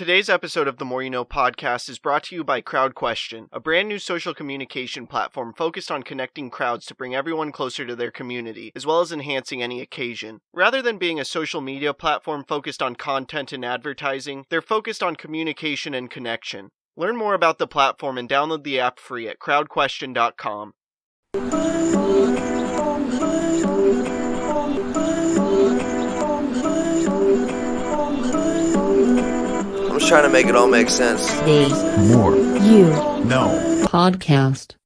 Today's episode of the More You Know podcast is brought to you by CrowdQuestion, a brand new social communication platform focused on connecting crowds to bring everyone closer to their community, as well as enhancing any occasion. Rather than being a social media platform focused on content and advertising, they're focused on communication and connection. Learn more about the platform and download the app free at crowdquestion.com. I'm just trying to make it all make sense. The More You No Podcast.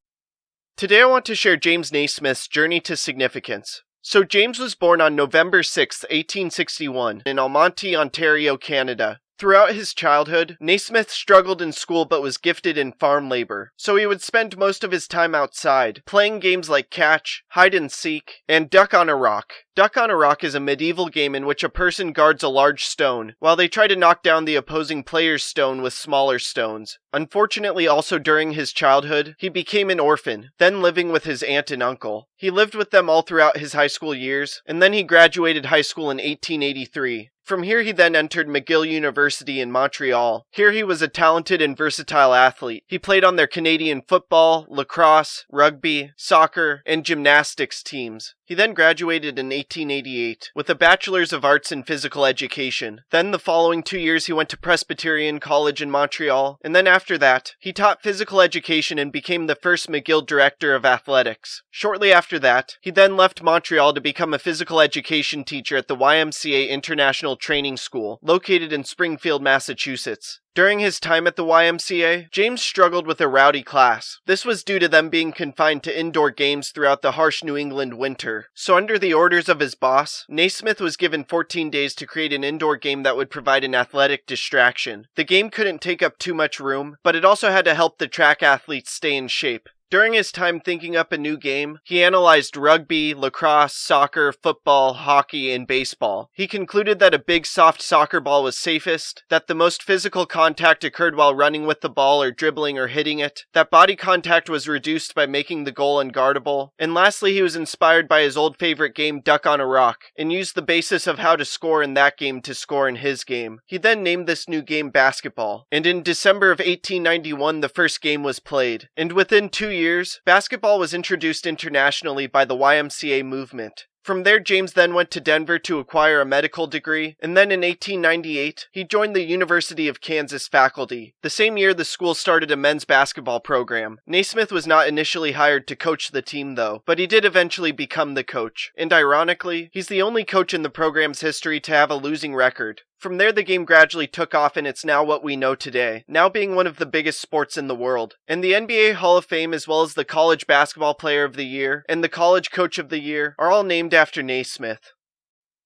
Today I want to share James Naismith's journey to significance. So James was born on November 6, 1861, in Almonte, Ontario, Canada. Throughout his childhood, Naismith struggled in school but was gifted in farm labor, so he would spend most of his time outside, playing games like catch, hide and seek, and duck on a rock. Duck on a rock is a medieval game in which a person guards a large stone, while they try to knock down the opposing player's stone with smaller stones. Unfortunately, also during his childhood, he became an orphan, then living with his aunt and uncle. He lived with them all throughout his high school years, and then he graduated high school in 1883. From here he then entered McGill University in Montreal. Here he was a talented and versatile athlete. He played on their Canadian football, lacrosse, rugby, soccer, and gymnastics teams. He then graduated in 1888 with a Bachelor's of Arts in Physical Education. Then the following 2 years he went to Presbyterian College in Montreal, and then after that, he taught physical education and became the first McGill Director of Athletics. Shortly after that, he then left Montreal to become a physical education teacher at the YMCA International Training School, located in Springfield, Massachusetts. During his time at the YMCA, James struggled with a rowdy class. This was due to them being confined to indoor games throughout the harsh New England winter. So under the orders of his boss, Naismith was given 14 days to create an indoor game that would provide an athletic distraction. The game couldn't take up too much room, but it also had to help the track athletes stay in shape. During his time thinking up a new game, he analyzed rugby, lacrosse, soccer, football, hockey, and baseball. He concluded that a big soft soccer ball was safest, that the most physical contact occurred while running with the ball or dribbling or hitting it, that body contact was reduced by making the goal unguardable, and lastly he was inspired by his old favorite game Duck on a Rock, and used the basis of how to score in that game to score in his game. He then named this new game basketball, and in December of 1891 the first game was played, and within 2 years, basketball was introduced internationally by the YMCA movement. From there, James then went to Denver to acquire a medical degree, and then in 1898, he joined the University of Kansas faculty. The same year, the school started a men's basketball program. Naismith was not initially hired to coach the team though, but he did eventually become the coach. And ironically, he's the only coach in the program's history to have a losing record. From there, the game gradually took off and it's now what we know today, now being one of the biggest sports in the world. And the NBA Hall of Fame, as well as the College Basketball Player of the Year and the College Coach of the Year, are all named after Naismith.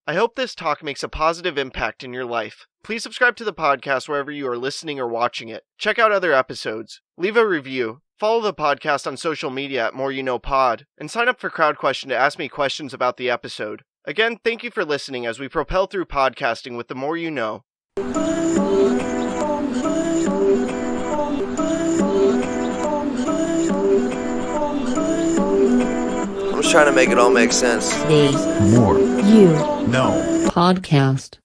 I hope this talk makes a positive impact in your life. Please subscribe to the podcast wherever you are listening or watching it. Check out other episodes. Leave a review. Follow the podcast on social media at More You Know Pod, and sign up for CrowdQuestion to ask me questions about the episode. Again, thank you for listening as we propel through podcasting with the More You Know. I'm just trying to make it all make sense. The More You No Podcast.